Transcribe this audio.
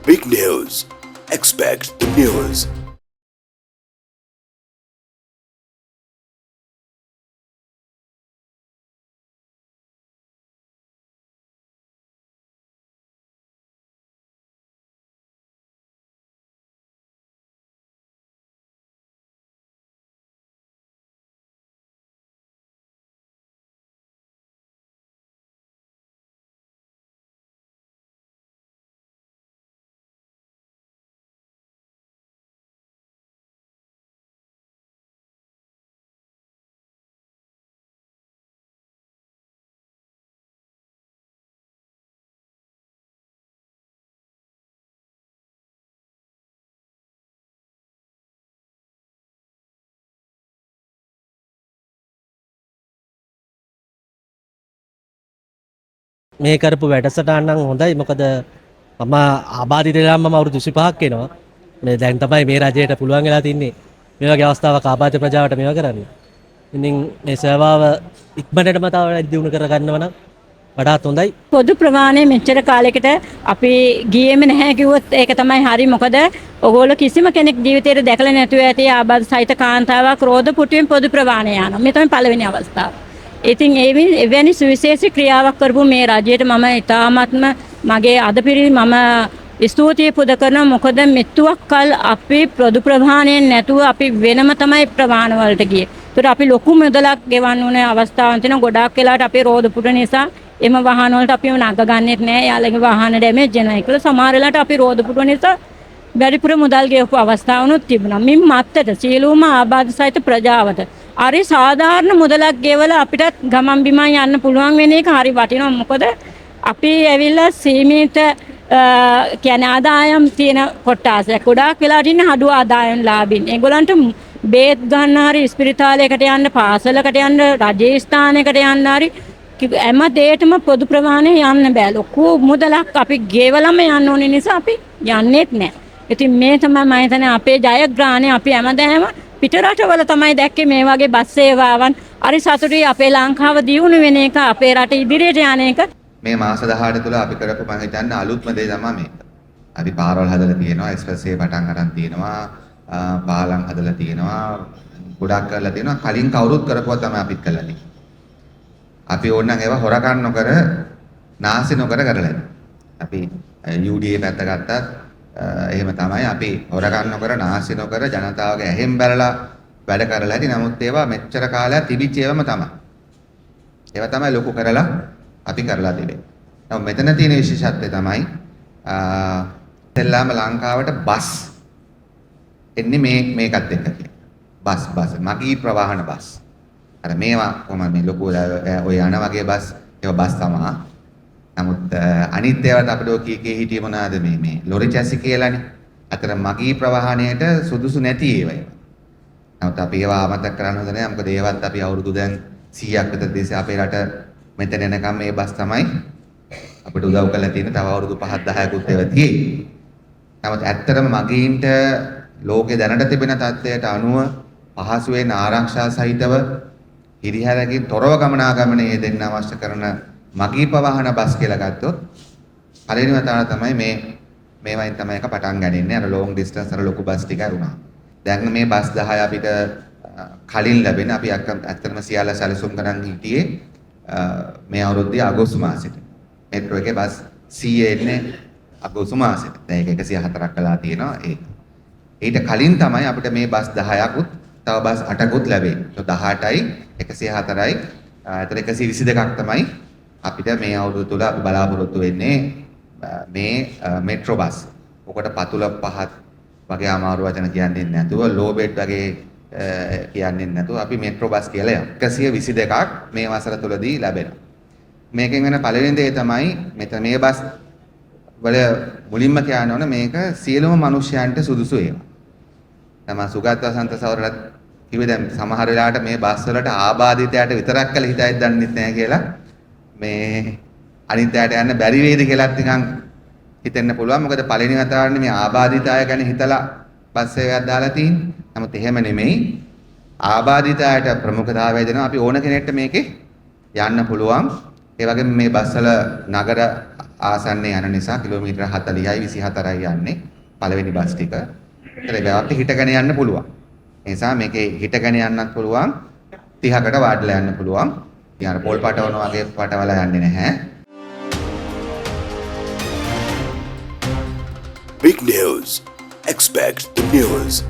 Big news. Expect the news. මේ කරපු වැඩසටහන නම් හොඳයි. මොකද මම ආබාධිත වෙලා මම අවුරුදු 25ක් වෙනවා. මේ දැන් තමයි මේ රජයට පුළුවන් වෙලා තින්නේ මේ වගේ අවස්ථාවක් ආබාධිත ප්‍රජාවට මේවා කරන්න. ඉතින් මේ සේවාව ඉක්මනටම තව දියුණු කරගන්නව නම් වඩාත් හොඳයි. පොදු ප්‍රමාණය මෙච්චර කාලයකට අපි ගියේම නැහැ කිව්වොත් ඒක තමයි හරි. මොකද ඔයගොල්ලෝ කිසිම කෙනෙක් ජීවිතේට දැකලා නැතුව ඇති ආබාධ සහිත කාන්තාවක් රෝද පුටුවෙන් පොදු ප්‍රමාණය යනවා. මේ තමයි පළවෙනි අවස්ථාව. ඉතින් එවැනි සුවිශේෂී ක්‍රියාවක් කරපු මේ රජයට මම ඉතාමත්ම මගේ අදපිරි මම ස්තුතිය පුද කරනවා. මොකද මෙතුවක් කල් අපි පොදු ප්‍රමාණයෙන් නැතුව අපි වෙනම තමයි ප්‍රමාණ වලට ගියේ. ඒතර අපි ලොකු මුදලක් ගෙවන්න ඕනේ අවස්ථාවක් තියෙනවා. ගොඩාක් වෙලාවට අපේ රෝද පුටු නිසා එම වාහන වලට අපි නග ගන්නෙත් නෑ. යාළුවගේ වාහන ඩැමේජ් වෙනවා. ඒකල සමහර වෙලාවට අපි රෝද පුටු නිසා වැඩිපුර මුදල් ගෙවපු අවස්ථාවනුත් තිබුණා. මින් මත්තට සියලුම ආබාධ සහිත ප්‍රජාවට හරි සාධාරණ මුදලක් ගෙවලා අපිට ගමන් බිමන් යන්න පුළුවන් වෙන එක හරි වටිනවා. මොකද අපි ඇවිල්ලා සීමිත කියන්නේ ආදායම් තියෙන කොට්ටාසයක්. ගොඩාක් වෙලාවට ඉන්නේ අඩු ආදායම් ලාභින්. ඒගොල්ලන්ට බේත් ගන්න හරි ස්පිරිතාලයකට යන්න, පාසලකට යන්න, රජයේ ස්ථානයකට යන්න හරි හැම දෙයකටම පොදු ප්‍රමාණය යන්න බෑ. ලොකු මුදලක් අපි ගෙවලම යන්න ඕනේ නිසා අපි යන්නේත් නෑ. ඉතින් මේ තමයි මම හිතන්නේ අපේ ජයග්‍රහණය. අපි හැමදාම පිටරටවල තමයි දැක්කේ මේ වගේ බස් සේවාවන්. හරි සතුටුයි අපේ ලංකාව දියුණු වෙන එක, අපේ රට ඉදිරියට යන එක. මේ මාස 18 තුළ අපි කරපු මම හිතන්නේ අලුත්ම දේ තමයි මේක. අපි පාරවල් හදලා තියෙනවා, එක්ස්ප්‍රස් වේ පටන් අරන් තියෙනවා, පාලම් හදලා තියෙනවා, ගොඩක් කරලා තියෙනවා. කලින් කවුරුත් කරපුවා තමයි අපිත් කළා. අපි ඕනනම් ඒවා හොරකම් නොකර නාසි නොකර කරලා. අපි UDA පැත්ත ගත්තත් එහෙම තමයි. අපි හොරකම් නොකර නාසි නොකර ජනතාවගේ ඇහෙන් බැලලා වැඩ කරලා ඇති. නමුත් ඒවා මෙච්චර කාලයක් තිබිච්ච ඒවාම තමයි. ඒවා තමයි ලොකු කරලා අපි කරලා දෙන්නේ. නමුත් මෙතන තියෙන විශේෂත්වය තමයි තෙල්ලාම ලංකාවට බස් එන්නේ මේකත් එක්ක. බස් මගී ප්‍රවාහන බස්. අර මේවා කොහොමද මේ ලොකු ඔය යන වගේ බස් ඒවා බස් තමයි. නමුත් අනිත් ඒවාට අපිට ඔය කී හිටියේ මොනවාද මේ ලොරි චැසි කියලානේ. අතර මගී ප්‍රවාහණයට සුදුසු නැති ඒවා. නමුත් අපි ඒවා අමතක කරන්න හොඳ නැහැ. මොකද ඒවත් අපි අවුරුදු දැන් 100ක් විතර තිස්සේ අපේ රට මෙතන එනකම් මේ බස් තමයි අපිට උදව් කරලා තියෙන. තව අවුරුදු 5ක් 10කුත් ඒවා තියෙයි. නමුත් ඇත්තටම මගීන්ට ලෝකේ දැනට තිබෙන තත්ත්වයට අනුව පහසුවෙන් ආරක්ෂා සහිතව හිරිහැරකින් තොරව ගමනාගමනයේ දෙන්න අවශ්‍ය කරන මගී ප්‍රවාහන බස් කියලා ගත්තොත් පළවෙනිම වතාවට තමයි මේවයින් තමයි එක පටන් ගන්නේ. අර ලොන්ග් ඩිස්ටන්ස් අර ලොකු බස් ටික අරුණා. දැන් මේ බස් 10 අපිට කලින් ලැබෙන අපි ඇත්තටම සියල්ල සැලසුම් කරන් හිටියේ මේ අවුරුද්දේ අගෝස්තු මාසෙට. මෙට්‍රෝ එකේ බස් 100 එන්නේ අගෝස්තු මාසෙට. දැන් ඒක 104ක් කළා තියෙනවා. ඊට කලින් තමයි අපිට මේ බස් 10කුත් තව බස් 8කුත් ලැබෙන්නේ. 18යි 104යි ඒතර 122ක් තමයි අපිට මේ අවුරුදු තුල අපි බලාපොරොත්තු වෙන්නේ මේ මෙට්‍රෝ බස්. ඔකට පතුල පහත් වගේ අමාරු වචන කියන්නේ නැතුව ලෝ බෙඩ් වගේ කියන්නේ නැතුව අපි මෙට්‍රෝ බස් කියලා යනවා. 122ක් මේ වසර තුලදී ලැබෙනවා. මේකෙන් වෙන පළවෙනි දේ තමයි මෙතන මේ බස් වල මුලින්ම කියන්න ඕන මේක සියලුම මිනිස්යන්ට සුදුසු ඒවා. තමයි සුගත වසන්ත සවරට කිව්වේ දැන් සමහර වෙලාවට මේ බස් වලට ආබාධිතයට විතරක් කළ හිතයිද දන්නෙත් නැහැ කියලා මේ අනිත්යට යන්න බැරි වේද කියලාත් නිකන් හිතෙන්න පුළුවන්. මොකද පළවෙනි වතාවට මේ ආබාධිතය ගැන හිතලා බස් සේවයක් දාලා තියෙන්නේ. නමුත් එහෙම නෙමෙයි. ආබාධිතයට ප්‍රමුඛතාවය දෙනවා. අපි ඕන කෙනෙක්ට මේකේ යන්න පුළුවන්. ඒ වගේම මේ බස් වල නගර ආසන්නයේ යන නිසා කිලෝමීටර 40යි 24යි යන්නේ පළවෙනි බස් ටික. ඒතර බෑවත් හිටගෙන යන්න පුළුවන්. ඒ නිසා මේකේ හිටගෙන යන්නත් පුළුවන් 30කට වාඩිලා යන්න පුළුවන්. ඉතින් අර පොල් පටවන වගේ පටවලා යන්නේ නැහැ. Big news. Expect the news.